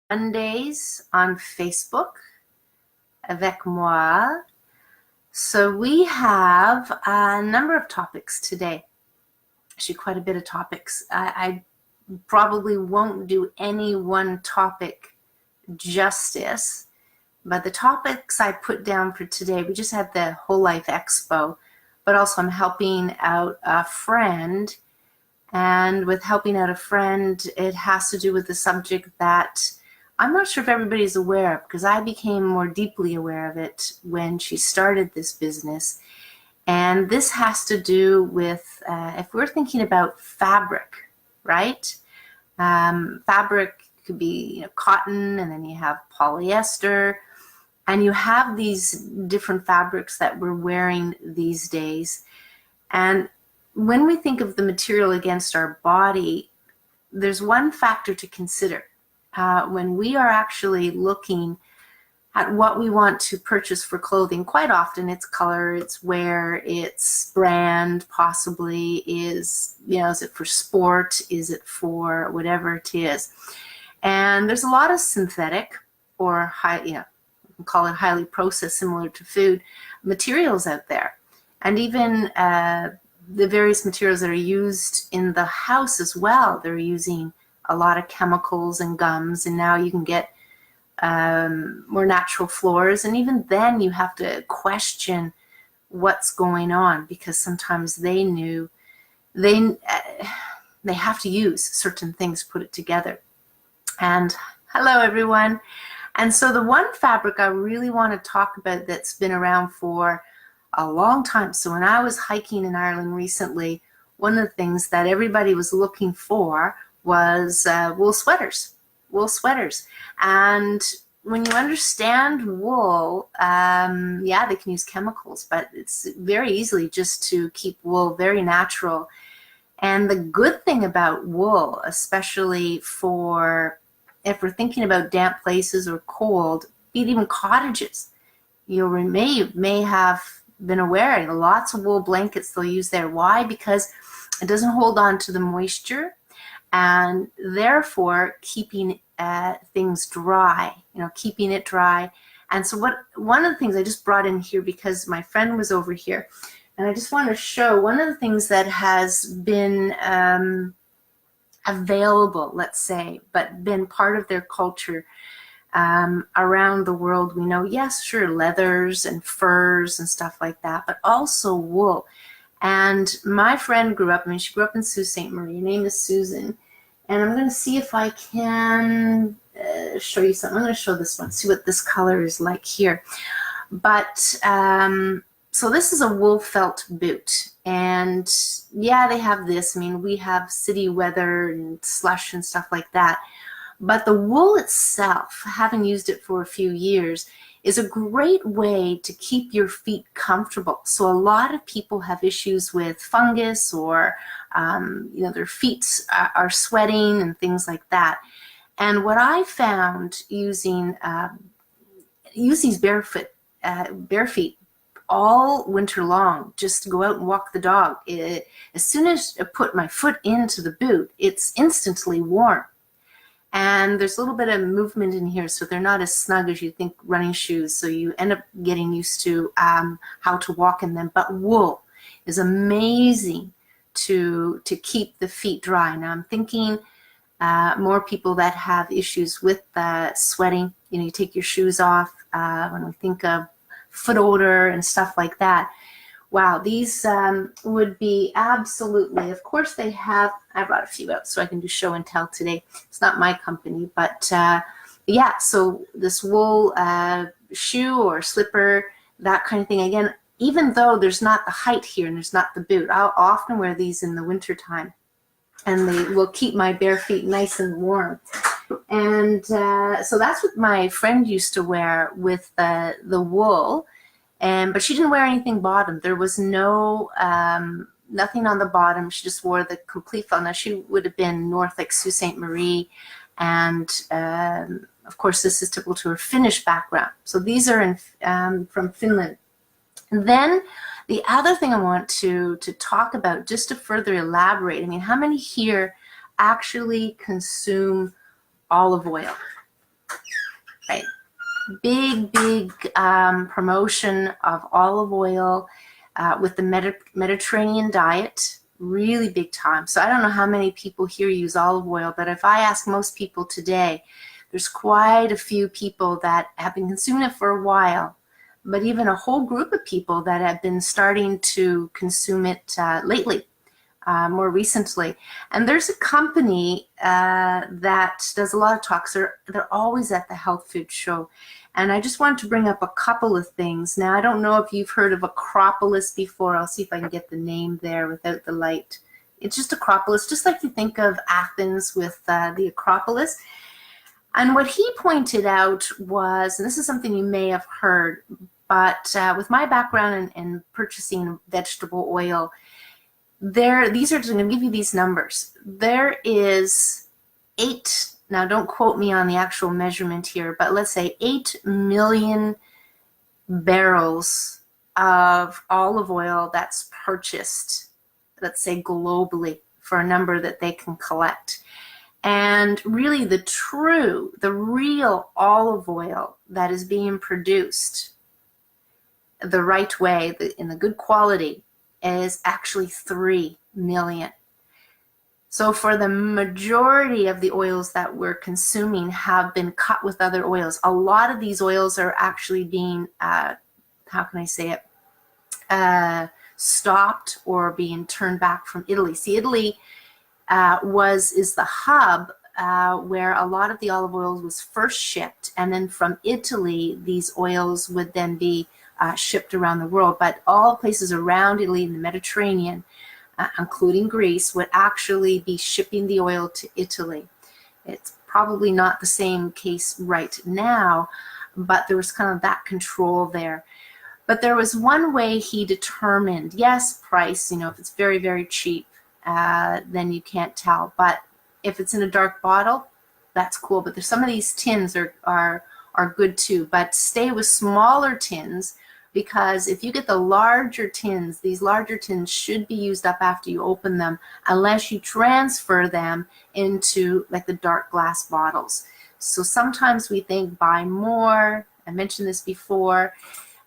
Mondays on Facebook avec moi. So we have a number of topics today. Actually, quite a bit of topics. I probably won't do any one topic justice, but the topics I put down for today, we just had the Whole Life Expo, but also I'm helping out a friend. And with helping out a friend, it has to do with the subject that I'm not sure if everybody's aware of, because I became more deeply aware of it when she started this business. And this has to do with, if we're thinking about fabric, right? Fabric could be cotton, and then you have polyester, and you have these different fabrics that we're wearing these days. And when we think of the material against our body, there's one factor to consider. When we are actually looking at what we want to purchase for clothing, quite often it's color, it's wear, it's brand, possibly is it for sport, is it for whatever it is. And there's a lot of synthetic or we can call it highly processed, similar to food, materials out there. And even the various materials that are used in the house as well, they're using a lot of chemicals and gums, and now you can get more natural floors, and even then you have to question what's going on, because sometimes they have to use certain things to put it together. And hello everyone. And so the one fabric I really want to talk about that's been around for a long time. So when I was hiking in Ireland recently, one of the things that everybody was looking for was wool sweaters. And when you understand wool, they can use chemicals, but it's very easily just to keep wool very natural. And the good thing about wool, especially for if we're thinking about damp places or cold, be it even cottages, you may have been aware, lots of wool blankets they'll use there. Why? Because it doesn't hold on to the moisture, and therefore keeping things dry, keeping it dry. And so one of the things I just brought in here, because my friend was over here, and I just want to show one of the things that has been available, let's say, but been part of their culture around the world. We know, yes, sure, leathers and furs and stuff like that, but also wool. And my friend she grew up in Sault Ste. Marie. Her name is Susan. And I'm going to see if I can show you something. I'm going to show this one, see what this color is like here. But so this is a wool felt boot. And yeah, they have this. We have city weather and slush and stuff like that. But the wool itself, having used it for a few years, is a great way to keep your feet comfortable. So a lot of people have issues with fungus, or their feet are sweating and things like that. And what I found using these bare feet all winter long, just to go out and walk the dog, as soon as I put my foot into the boot, it's instantly warm. And there's a little bit of movement in here, so they're not as snug as you think running shoes, so you end up getting used to how to walk in them. But wool is amazing to keep the feet dry. Now I'm thinking more people that have issues with sweating, you take your shoes off, when we think of foot odor and stuff like that. Wow, these would be absolutely, of course they have, I brought a few out so I can do show and tell today. It's not my company, but yeah, so this wool shoe or slipper, that kind of thing. Again, even though there's not the height here and there's not the boot, I'll often wear these in the winter time, and they will keep my bare feet nice and warm. And so that's what my friend used to wear with the wool. But she didn't wear anything bottom. There was no nothing on the bottom. She just wore the complete felt. Now she would have been north, like Sault Ste. Marie, and of course this is typical to her Finnish background. So these are from Finland. And then the other thing I want to talk about, just to further elaborate, how many here actually consume olive oil? right? Big promotion of olive oil with the Mediterranean diet, really big time. So I don't know how many people here use olive oil, but if I ask most people today, there's quite a few people that have been consuming it for a while, but even a whole group of people that have been starting to consume it lately. More recently. And there's a company that does a lot of talks. They're always at the health food show. And I just wanted to bring up a couple of things. Now, I don't know if you've heard of Acropolis before. I'll see if I can get the name there without the light. It's just Acropolis, just like you think of Athens with the Acropolis. And what he pointed out was, and this is something you may have heard, but with my background in purchasing vegetable oil, these are going to give you these numbers. There is 8, now don't quote me on the actual measurement here, but let's say 8 million barrels of olive oil that's purchased, let's say globally, for a number that they can collect. And really the real olive oil that is being produced the right way, in the good quality, is actually 3 million. So for the majority of the oils that we're consuming have been cut with other oils. A lot of these oils are actually being, how can I say it, stopped or being turned back from Italy. See, Italy is the hub where a lot of the olive oil was first shipped, and then from Italy, these oils would then be shipped around the world. But all places around Italy in the Mediterranean, including Greece, would actually be shipping the oil to Italy. It's probably not the same case right now, but there was kind of that control there. But there was one way he determined, yes, price, if it's very, very cheap, then you can't tell. But if it's in a dark bottle, that's cool. But there's some of these tins are good too. But stay with smaller tins, because if you get the larger tins, these larger tins should be used up after you open them, unless you transfer them into like the dark glass bottles. So sometimes we think buy more. I mentioned this before.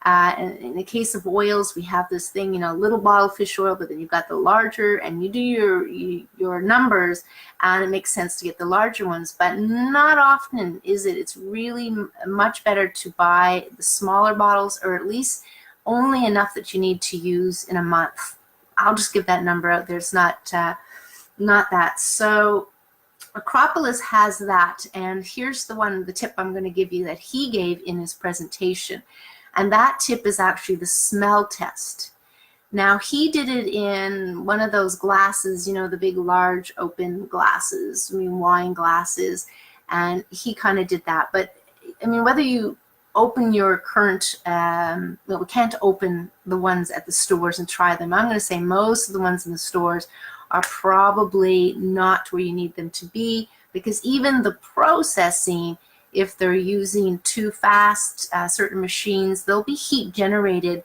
And in the case of oils, we have this thing, little bottle fish oil, but then you've got the larger, and you do your numbers, and it makes sense to get the larger ones. But not often is it. It's really much better to buy the smaller bottles, or at least only enough that you need to use in a month. I'll just give that number out there. It's not that. So Acropolis has that, and here's the tip I'm going to give you that he gave in his presentation. And that tip is actually the smell test. Now, he did it in one of those glasses, the big, large, open glasses, wine glasses, and he kind of did that. But, whether you open your current, we can't open the ones at the stores and try them. I'm going to say most of the ones in the stores are probably not where you need them to be, because even the processing, if they're using too fast certain machines, there'll be heat generated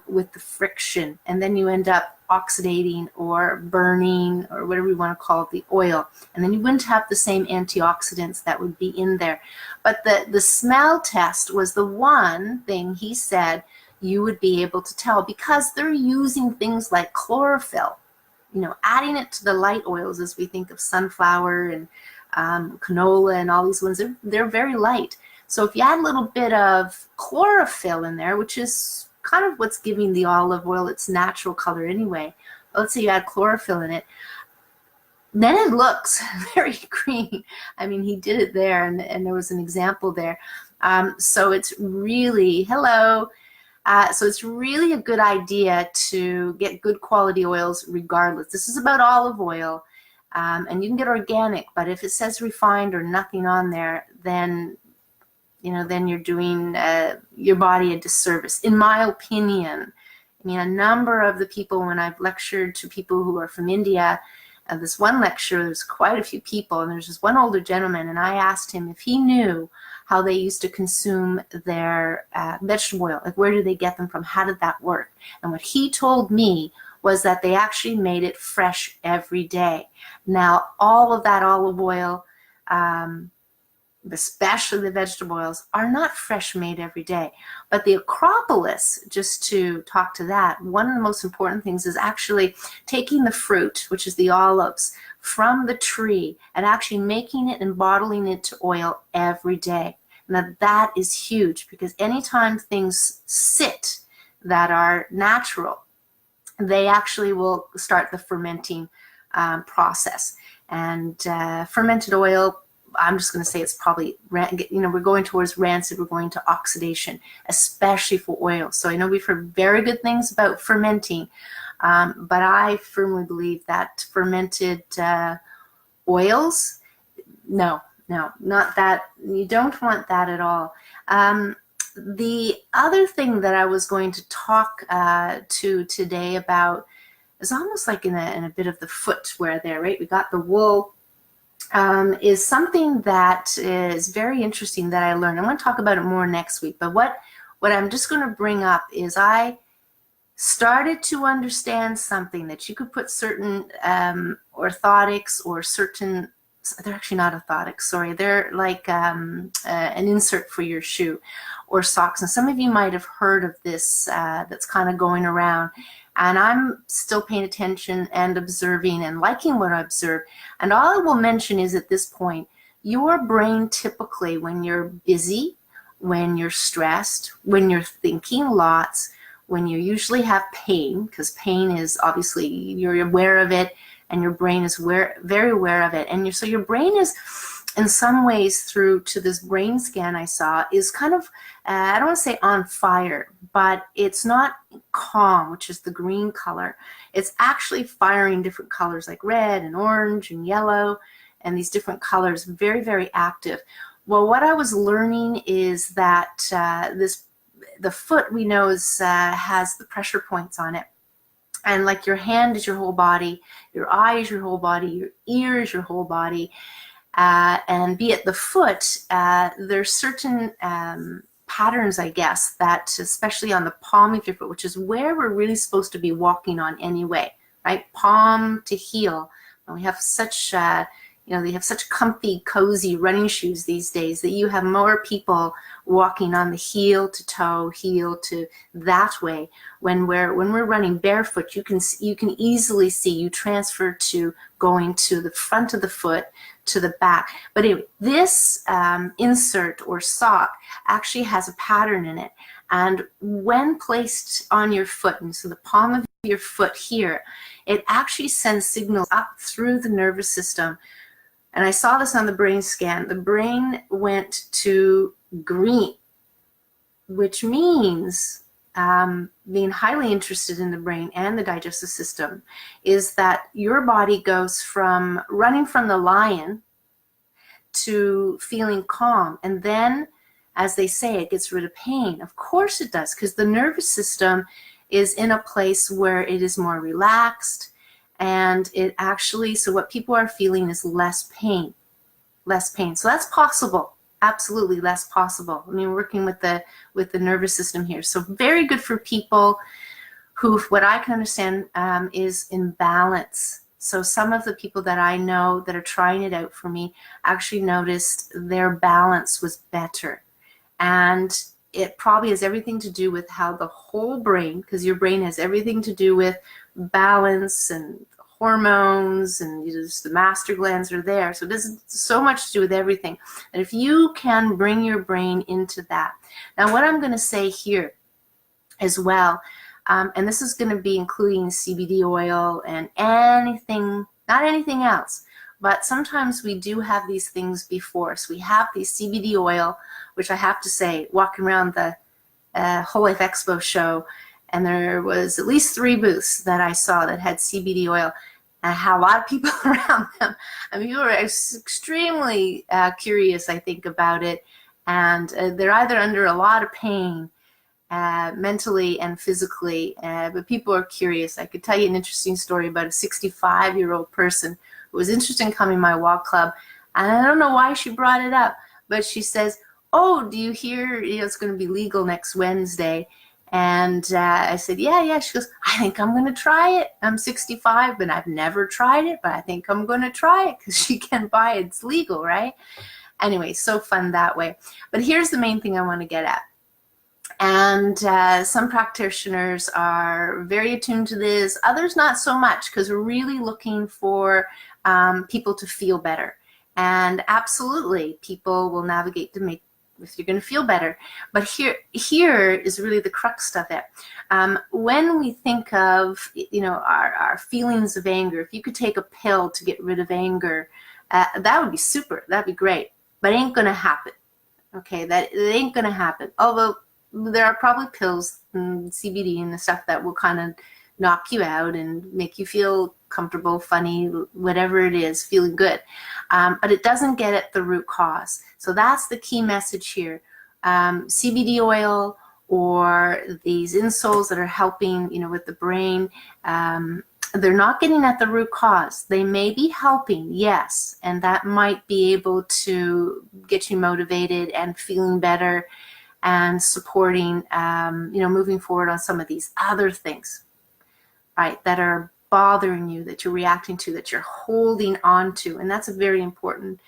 with the friction, and then you end up oxidating or burning, or whatever you want to call it, the oil, and then you wouldn't have the same antioxidants that would be in there. But the smell test was the one thing he said you would be able to tell, because they're using things like chlorophyll, adding it to the light oils, as we think of sunflower and canola and all these ones. They're very light. So if you add a little bit of chlorophyll in there, which is kind of what's giving the olive oil its natural color anyway, let's say you add chlorophyll in it, then it looks very green. He did it there, and there was an example there. So it's really, so it's really a good idea to get good quality oils regardless. This is about olive oil. And you can get organic, but if it says refined or nothing on there, then you're doing your body a disservice, in my opinion. A number of the people, when I've lectured to people who are from India, this one lecture, there's quite a few people, and there's this one older gentleman, and I asked him if he knew how they used to consume their vegetable oil. Like, where do they get them from? How did that work? And what he told me was that they actually made it fresh every day. Now, all of that olive oil especially the vegetable oils, are not fresh made every day. But the Acropolis, just to talk to that, one of the most important things is actually taking the fruit, which is the olives, from the tree and actually making it and bottling it to oil every day. Now that is huge, because anytime things sit that are natural, they actually will start the fermenting process. And fermented oil, I'm just going to say it's probably, we're going towards rancid, we're going to oxidation, especially for oil. So I know we've heard very good things about fermenting, but I firmly believe that fermented oils, no, not that. You don't want that at all. The other thing that I was going to talk to today about is almost like in a bit of the footwear there, right? We got the wool, is something that is very interesting that I learned. I'm going to talk about it more next week, but what I'm just going to bring up is I started to understand something, that you could put certain orthotics or certain, they're actually not orthotics, sorry, they're like an insert for your shoe or socks. And some of you might have heard of this that's kind of going around. And I'm still paying attention and observing and liking what I observe. And all I will mention is, at this point, your brain typically, when you're busy, when you're stressed, when you're thinking lots, when you usually have pain, because pain is obviously, you're aware of it, and your brain is very aware of it. And so your brain is, in some ways, through to this brain scan I saw, is kind of, I don't want to say on fire, but it's not calm, which is the green color. It's actually firing different colors like red and orange and yellow, and these different colors, very, very active. Well, what I was learning is that the foot, we know, has the pressure points on it. And like your hand is your whole body, your eye is your whole body, your ear is your whole body. And be it the foot, there's certain patterns, I guess, that especially on the palm of your foot, which is where we're really supposed to be walking on anyway, right? Palm to heel. And we have such, they have such comfy, cozy running shoes these days that you have more people walking on the heel to toe, heel to that way. When we're running barefoot, you can easily see you transfer to going to the front of the foot, to the back. But anyway, this insert or sock actually has a pattern in it. And when placed on your foot, and so the palm of your foot here, it actually sends signals up through the nervous system. And I saw this on the brain scan. The brain went to green, which means, being highly interested in the brain and the digestive system, is that your body goes from running from the lion to feeling calm. And then, as they say, it gets rid of pain. Of course it does, because the nervous system is in a place where it is more relaxed. And it actually, so what people are feeling is less pain. So that's possible. Absolutely, less possible. I mean, working with the nervous system here. So very good for people who, what I can understand, is in balance. So some of the people that I know that are trying it out for me actually noticed their balance was better. And it probably has everything to do with how the whole brain, because your brain has everything to do with balance and hormones, and just the master glands are there. So this is so much to do with everything. And if you can bring your brain into that. Now, what I'm going to say here as well, and this is going to be including CBD oil and anything, not anything else, but sometimes we do have these things before. So we have the CBD oil, which I have to say, walking around the Whole Life Expo show, and there was at least 3 booths that I saw that had CBD oil, and had a lot of people around them. I mean, people were extremely curious, I think, about it, and they're either under a lot of pain, mentally and physically, but people are curious. I could tell you an interesting story about a 65-year-old person who was interested in coming to my walk club, and I don't know why she brought it up, but she says, "Oh, do you hear, it's going to be legal next Wednesday?" And I said, yeah. She goes, "I think I'm going to try it. I'm 65, but I've never tried it, but I think I'm going to try it," because she can buy it. It's legal, right? Anyway, so fun that way. But here's the main thing I want to get at. And some practitioners are very attuned to this, others not so much, because we're really looking for people to feel better. And absolutely, people will navigate to make if you're going to feel better. But here is really the crux of it. When we think of, our feelings of anger, if you could take a pill to get rid of anger, that would be super. That'd be great. But it ain't going to happen. Okay, it ain't going to happen. Although there are probably pills, and CBD and the stuff that will kind of knock you out and make you feel comfortable, funny, whatever it is, feeling good. But it doesn't get at the root cause. So that's the key message here. CBD oil or these insoles that are helping, with the brain, they're not getting at the root cause. They may be helping, yes, and that might be able to get you motivated and feeling better and supporting, moving forward on some of these other things, right, that are bothering you, that you're reacting to, that you're holding on to. And that's a very important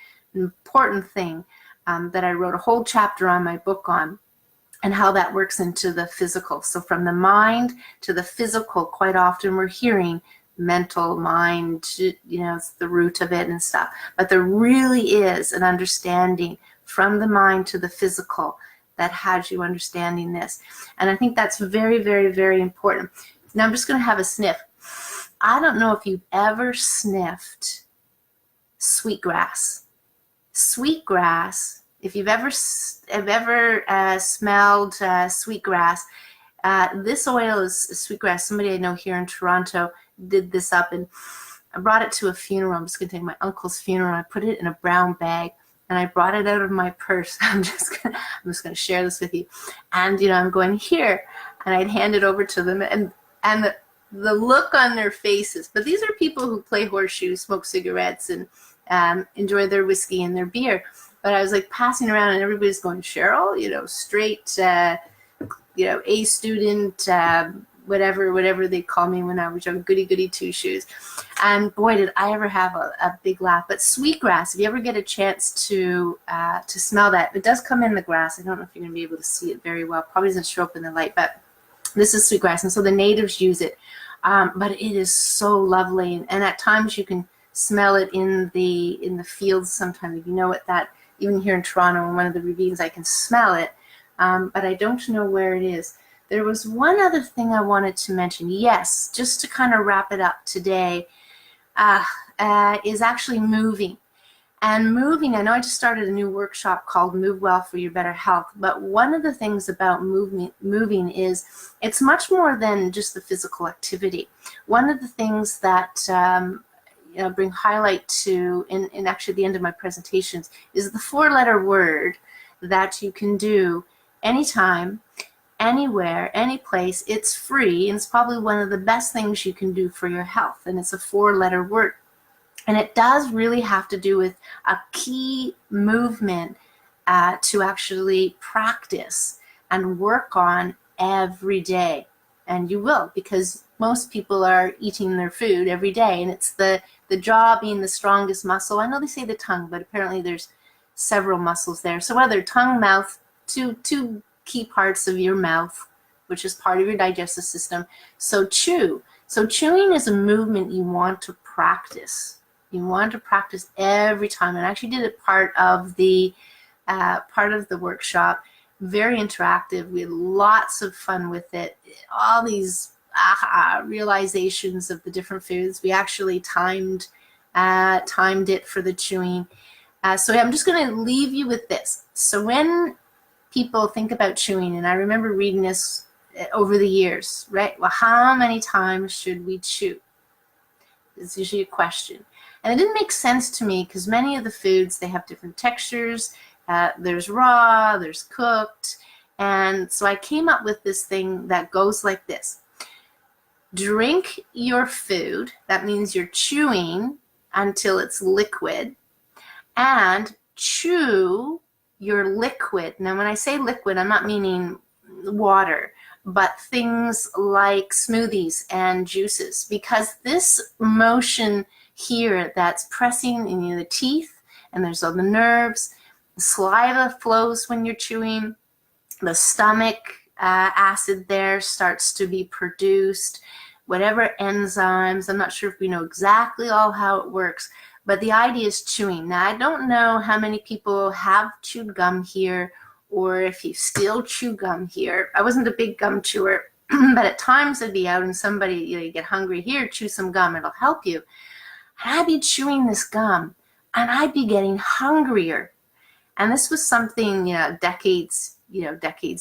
thing that I wrote a whole chapter on my book on, and how that works into the physical. So from the mind to the physical, quite often we're hearing mental, mind, it's the root of it and stuff. But there really is an understanding from the mind to the physical that has you understanding this. And I think that's very, very, very important. Now I'm just going to have a sniff. I don't know if you've ever sniffed sweetgrass. Sweetgrass, if you've ever smelled sweetgrass, this oil is sweetgrass. Somebody I know here in Toronto did this up, and I brought it to a funeral. I'm just going to take my uncle's funeral. I put it in a brown bag, and I brought it out of my purse. I'm just going to share this with you. And, I'm going here, and I'd hand it over to them, and the look on their faces. But these are people who play horseshoes, smoke cigarettes, and enjoy their whiskey and their beer. But I was like passing around, and everybody's going, Cheryl, straight, A student, whatever they call me when I was young, goody two shoes. And boy, did I ever have a big laugh. But sweetgrass, if you ever get a chance to smell that, it does come in the grass. I don't know if you're going to be able to see it very well. Probably doesn't show up in the light, but this is sweetgrass, and so the natives use it. But it is so lovely, and at times you can smell it in the fields. Sometimes, if you know what that. Even here in Toronto, in one of the ravines, I can smell it, but I don't know where it is. There was one other thing I wanted to mention. Yes, just to kind of wrap it up today, is actually moving. And moving, I know I just started a new workshop called Move Well for Your Better Health, but one of the things about moving is it's much more than just the physical activity. One of the things that bring highlight to in actually the end of my presentations is the 4-letter word that you can do anytime, anywhere, any place. It's free, and it's probably one of the best things you can do for your health, and it's a 4-letter word. And it does really have to do with a key movement to actually practice and work on every day. And you will, because most people are eating their food every day, and it's the jaw being the strongest muscle. I know they say the tongue, but apparently there's several muscles there. So whether tongue, mouth, two key parts of your mouth, which is part of your digestive system. So chew. So chewing is a movement you want to practice. You want to practice every time. And I actually did it part of the workshop. Very interactive. We had lots of fun with it. All these realizations of the different foods. We actually timed it for the chewing. So I'm just going to leave you with this. So when people think about chewing, and I remember reading this over the years, right? Well, how many times should we chew? It's usually a question. And it didn't make sense to me because many of the foods, they have different textures. There's raw, there's cooked. And so I came up with this thing that goes like this. Drink your food. That means you're chewing until it's liquid. And chew your liquid. Now, when I say liquid, I'm not meaning water, but things like smoothies and juices, because this motion here that's pressing in the teeth, and there's all the nerves, Saliva flows when you're chewing. The stomach acid there starts to be produced. Whatever enzymes, I'm not sure if we know exactly all how it works, but the idea is chewing. Now, I don't know how many people have chewed gum here, or if you still chew gum here. I wasn't a big gum chewer, but at times I'd be out and somebody, you get hungry, here, chew some gum, it'll help you. And I'd be chewing this gum, and I'd be getting hungrier. And this was something, decades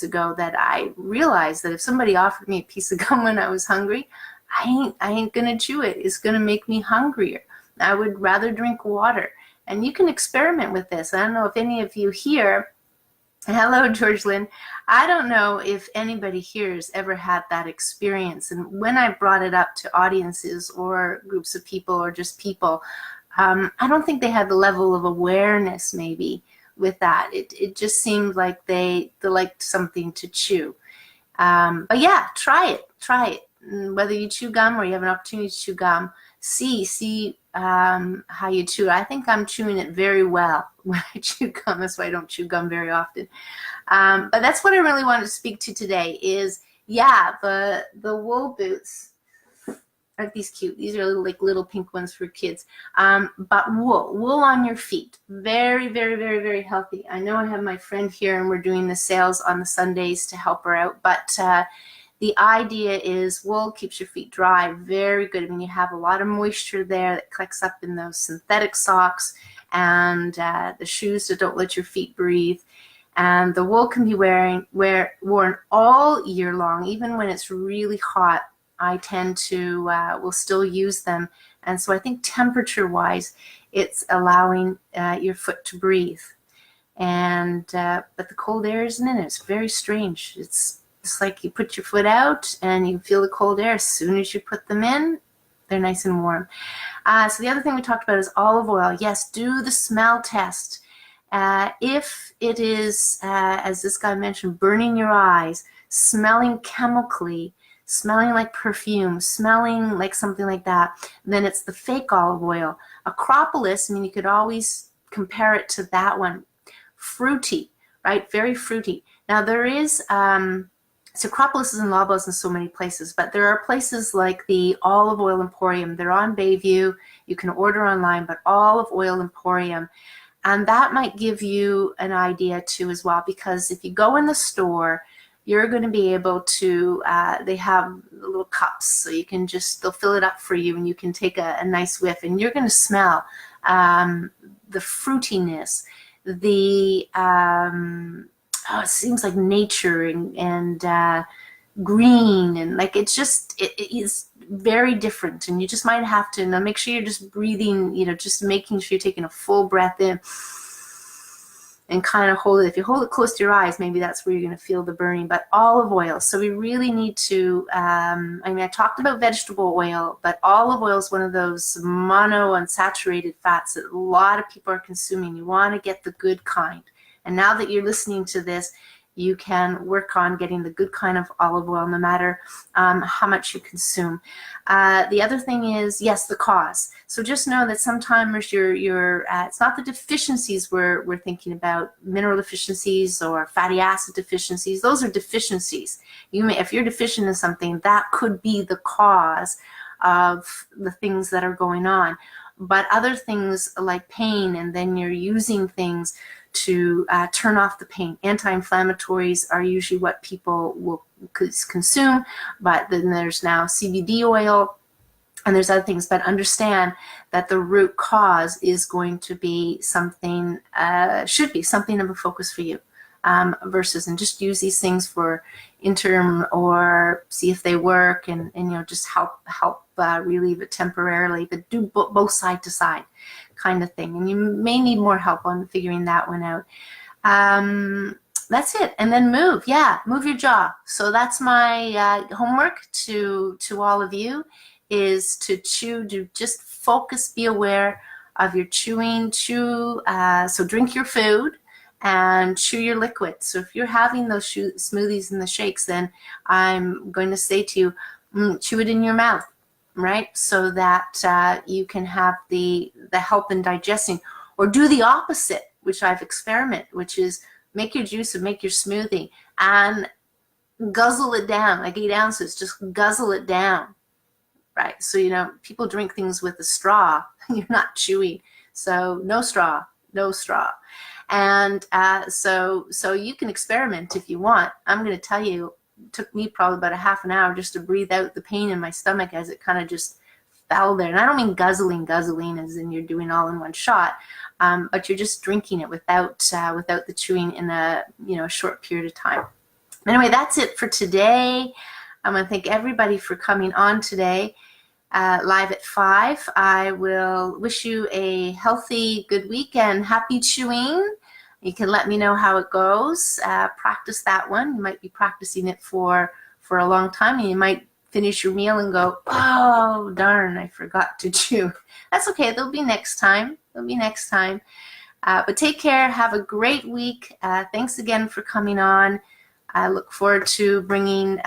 ago, that I realized that if somebody offered me a piece of gum when I was hungry, I ain't gonna chew it. It's gonna make me hungrier. I would rather drink water. And you can experiment with this. I don't know if any of you here, hello, George Lynn. I don't know if anybody here has ever had that experience. And when I brought it up to audiences or groups of people or just people, I don't think they had the level of awareness maybe with that. It just seemed like they liked something to chew. But yeah, try it. Whether you chew gum or you have an opportunity to chew gum, see how you chew. I think I'm chewing it very well when I chew gum. That's why I don't chew gum very often. But that's what I really wanted to speak to today is, the wool boots. Aren't these cute? These are little pink ones for kids. But wool on your feet. Very, very, very, very healthy. I know I have my friend here and we're doing the sales on the Sundays to help her out. But the idea is wool keeps your feet dry. Very good. I mean, you have a lot of moisture there that collects up in those synthetic socks and the shoes that don't let your feet breathe. And the wool can be worn all year long, even when it's really hot. I tend to will still use them, and so I think temperature-wise, it's allowing your foot to breathe. And but the cold air isn't in it. It's very strange. It's like you put your foot out and you feel the cold air. As soon as you put them in, they're nice and warm. So the other thing we talked about is olive oil. Yes, do the smell test. If it is, as this guy mentioned, burning your eyes, smelling chemically, smelling like perfume, smelling like something like that, then it's the fake olive oil. Acropolis, I mean, you could always compare it to that one. Fruity, right? Very fruity. Now there is, so Acropolis is in Loblaws in so many places, but there are places like the Olive Oil Emporium. They're on Bayview. You can order online, but Olive Oil Emporium. And that might give you an idea too as well, because if you go in the store, you're going to be able to, they have little cups, so you can they'll fill it up for you and you can take a nice whiff, and you're going to smell the fruitiness, the, it seems like nature and green, and like it is very different. And you just might have to make sure you're just breathing, just making sure you're taking a full breath in and kind of hold it. If you hold it close to your eyes, maybe that's where you're going to feel the burning. But olive oil, so we really need to, I talked about vegetable oil, but olive oil is one of those monounsaturated fats that a lot of people are consuming. You want to get the good kind. And now that you're listening to this, you can work on getting the good kind of olive oil, no matter how much you consume. The other thing is, yes, the cause. So just know that sometimes it's not the deficiencies we're thinking about, mineral deficiencies or fatty acid deficiencies. Those are deficiencies. If you're deficient in something, that could be the cause of the things that are going on. But other things like pain, and then you're using things to turn off the pain. Anti-inflammatories are usually what people will consume, but then there's now CBD oil and there's other things. But understand that the root cause is going to be something, should be something of a focus for you, versus, and just use these things for interim or see if they work and just help relieve it temporarily, but do both side to side kind of thing. And you may need more help on figuring that one out. That's it. And then move your jaw. So that's my homework to all of you, is to just focus, be aware of your chewing, so drink your food and chew your liquid. So if you're having those smoothies and the shakes, then I'm going to say to you, chew it in your mouth, right? So that you can have the help in digesting. Or do the opposite. which I've experimented, which is make your juice and make your smoothie and guzzle it down, like 8 ounces, just guzzle it down, right? So, people drink things with a straw. You're not chewing. So no straw, no straw. And so you can experiment if you want. I'm going to tell you, it took me probably about a half an hour just to breathe out the pain in my stomach as it kind of just fell there. And I don't mean guzzling as in you're doing all in one shot, but you're just drinking it without the chewing in a short period of time. Anyway, that's it for today. I want to thank everybody for coming on today, live at 5. I will wish you a healthy, good week and happy chewing. You can let me know how it goes. Practice that one. You might be practicing it for a long time, and you might finish your meal and go, oh, darn, I forgot to chew. That's okay. There'll be next time. But take care. Have a great week. Thanks again for coming on. I look forward to bringing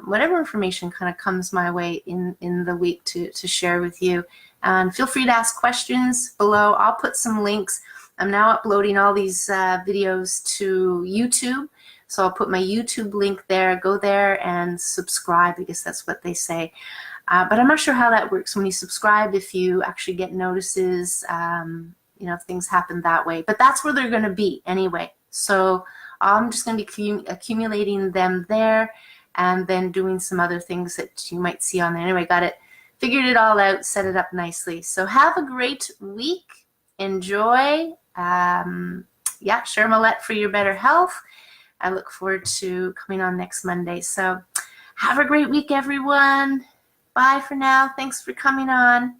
whatever information kind of comes my way in the week to share with you. And feel free to ask questions below. I'll put some links. I'm now uploading all these videos to YouTube. So I'll put my YouTube link there. Go there and subscribe. I guess that's what they say. But I'm not sure how that works when you subscribe, if you actually get notices, if things happen that way. But that's where they're going to be anyway. So I'm just going to be accumulating them there and then doing some other things that you might see on there. Anyway, figured it all out, set it up nicely. So have a great week. Enjoy. Cheryl Millett for your better health. I look forward to coming on next Monday. So have a great week, everyone. Bye for now. Thanks for coming on.